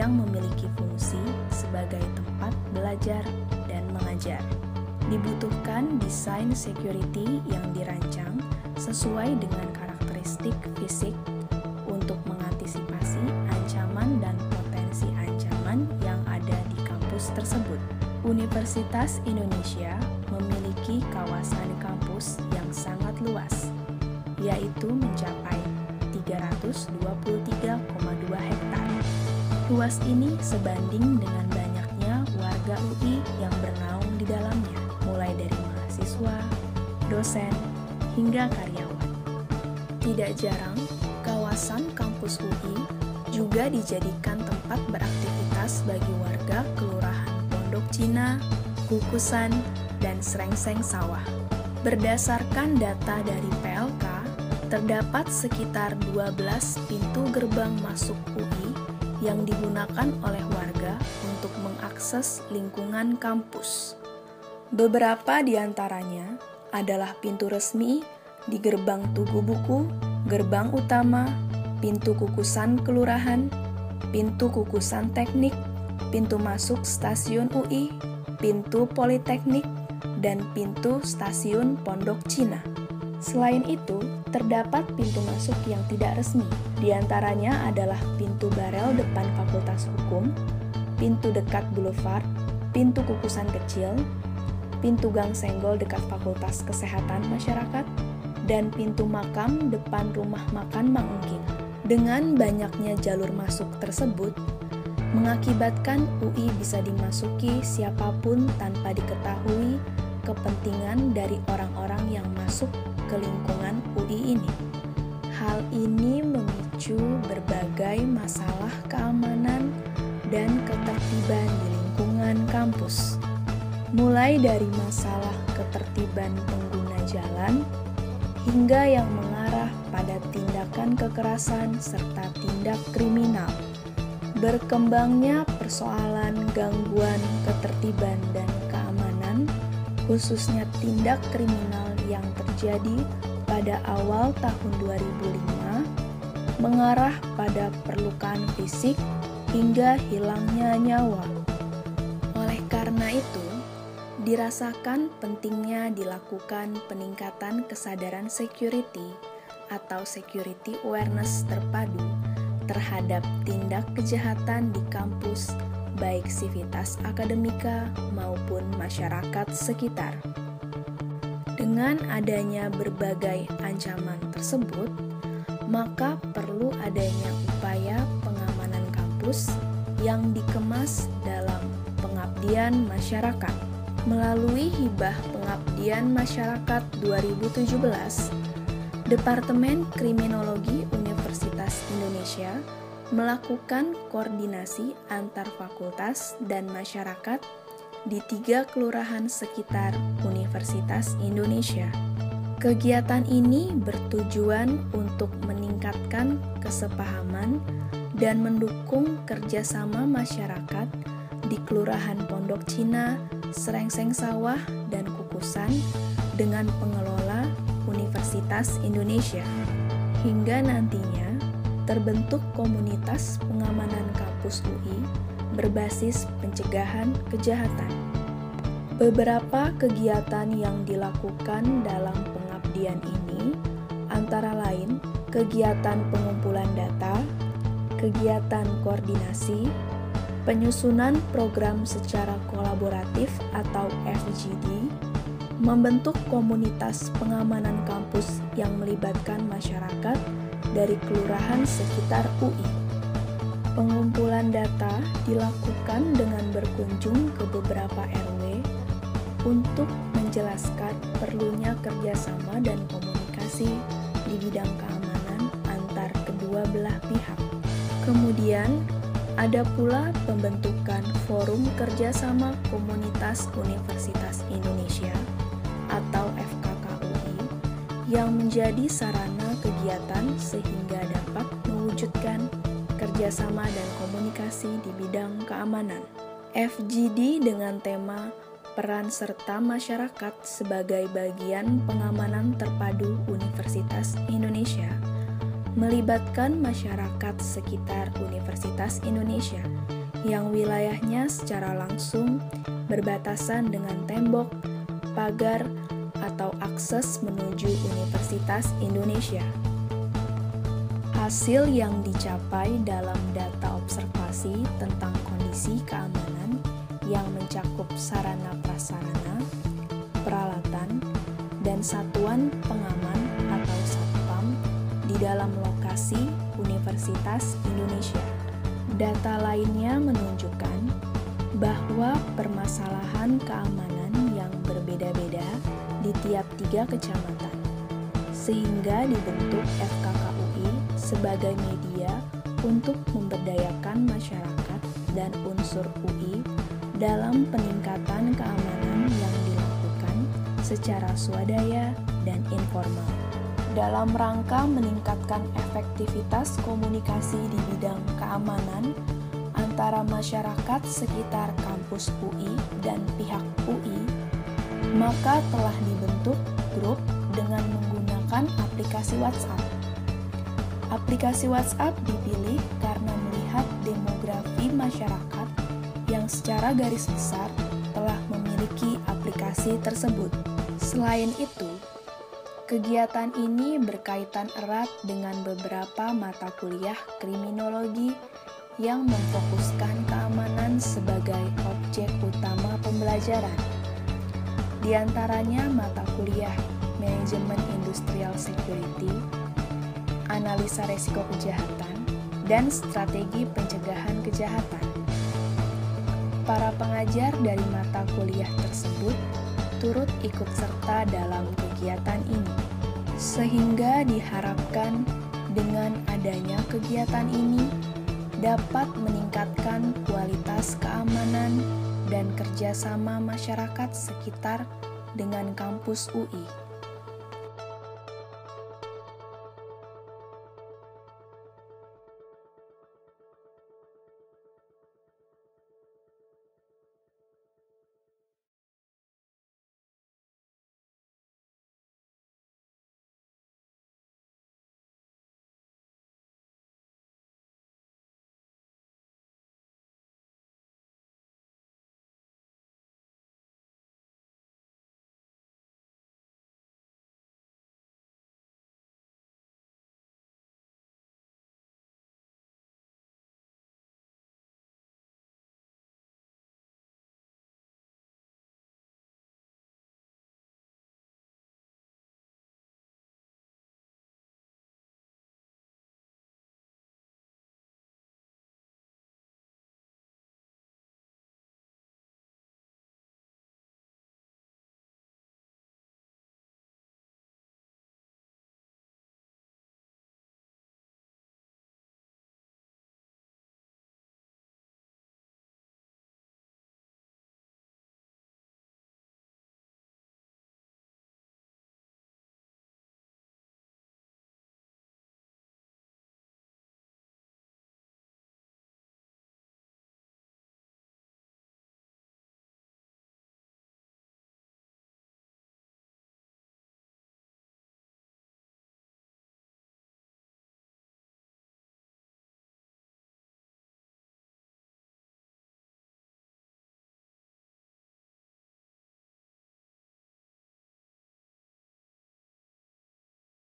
yang memiliki fungsi sebagai tempat belajar dan mengajar. Dibutuhkan desain security yang dirancang sesuai dengan karakteristik fisik untuk mengantisipasi ancaman dan potensi ancaman yang ada di kampus tersebut. Universitas Indonesia memiliki kawasan kampus yang sangat luas, yaitu mencapai 323,2 hektar. Luas ini sebanding dengan banyaknya warga UI yang bernaung di dalamnya, mulai dari mahasiswa, dosen, hingga karyawan. Tidak jarang, kawasan kampus UI juga dijadikan tempat beraktivitas bagi warga Kelurahan Pondok Cina, Kukusan, dan Srengseng Sawah. Berdasarkan data dari PLK, terdapat sekitar 12 pintu gerbang masuk UI yang digunakan oleh warga untuk mengakses lingkungan kampus. Beberapa di antaranya adalah pintu resmi di gerbang Tugu Buku, gerbang utama, pintu kukusan kelurahan, pintu kukusan teknik, pintu masuk stasiun UI, pintu politeknik, dan pintu stasiun Pondok Cina. Selain itu, terdapat pintu masuk yang tidak resmi. Di antaranya adalah pintu barel depan Fakultas Hukum, pintu dekat Boulevard, pintu kukusan kecil, pintu gang senggol dekat Fakultas Kesehatan Masyarakat, dan pintu makam depan rumah makan Mang Engking. Dengan banyaknya jalur masuk tersebut, mengakibatkan UI bisa dimasuki siapapun tanpa diketahui kepentingan dari orang-orang yang masuk ke lingkungan UI ini. Hal ini memicu berbagai masalah keamanan dan ketertiban di lingkungan kampus. Mulai dari masalah ketertiban pengguna jalan, hingga yang mengarah pada tindakan kekerasan serta tindak kriminal. Berkembangnya persoalan gangguan ketertiban dan keamanan, khususnya tindak kriminal yang terjadi pada awal tahun 2005, mengarah pada perlukaan fisik hingga hilangnya nyawa. Oleh karena itu, dirasakan pentingnya dilakukan peningkatan kesadaran security atau security awareness terpadu terhadap tindak kejahatan di kampus, baik sivitas akademika maupun masyarakat sekitar. Dengan adanya berbagai ancaman tersebut, maka perlu adanya upaya pengamanan kampus yang dikemas dalam pengabdian masyarakat. Melalui Hibah Pengabdian Masyarakat 2017, Departemen Kriminologi Universitas Indonesia melakukan koordinasi antar fakultas dan masyarakat di 3 kelurahan sekitar Universitas Indonesia. Kegiatan ini bertujuan untuk meningkatkan kesepahaman dan mendukung kerjasama masyarakat di Kelurahan Pondok Cina, Srengseng Sawah, dan Kukusan dengan pengelola Universitas Indonesia. Hingga nantinya terbentuk komunitas pengamanan kampus UI berbasis pencegahan kejahatan. Beberapa kegiatan yang dilakukan dalam pengabdian ini antara lain kegiatan pengumpulan data, kegiatan koordinasi, penyusunan program secara kolaboratif atau FGD, membentuk komunitas pengamanan kampus yang melibatkan masyarakat dari kelurahan sekitar UI. Pengumpulan data dilakukan dengan berkunjung ke beberapa RW untuk menjelaskan perlunya kerjasama dan komunikasi di bidang keamanan antar kedua belah pihak. Kemudian, ada pula pembentukan Forum Kerjasama Komunitas Universitas Indonesia atau FKKUI yang menjadi sarana kegiatan sehingga dapat mewujudkan kerjasama dan komunikasi di bidang keamanan. FGD dengan tema peran serta masyarakat sebagai bagian pengamanan terpadu Universitas Indonesia melibatkan masyarakat sekitar Universitas Indonesia yang wilayahnya secara langsung berbatasan dengan tembok, pagar, atau akses menuju Universitas Indonesia. Hasil yang dicapai dalam data observasi tentang kondisi keamanan yang mencakup sarana prasarana, peralatan, dan satuan pengaman atau satpam di dalam lokasi Universitas Indonesia. Data lainnya menunjukkan bahwa permasalahan keamanan yang berbeda-beda di tiap 3 kecamatan, sehingga dibentuk FKKUI sebagai media untuk memberdayakan masyarakat dan unsur UI dalam peningkatan keamanan yang dilakukan secara swadaya dan informal. Dalam rangka meningkatkan efektivitas komunikasi di bidang keamanan antara masyarakat sekitar kampus UI dan pihak UI, maka telah dibentuk grup dengan menggunakan aplikasi WhatsApp. Aplikasi WhatsApp dipilih karena melihat demografi masyarakat yang secara garis besar telah memiliki aplikasi tersebut. Selain itu, kegiatan ini berkaitan erat dengan beberapa mata kuliah kriminologi yang memfokuskan keamanan sebagai objek utama pembelajaran. Di antaranya mata kuliah Manajemen Industrial Security, Analisa Resiko Kejahatan, dan Strategi Pencegahan Kejahatan. Para pengajar dari mata kuliah tersebut turut ikut serta dalam kegiatan ini, sehingga diharapkan dengan adanya kegiatan ini dapat meningkatkan kualitas keamanan dan kerjasama masyarakat sekitar dengan kampus UI.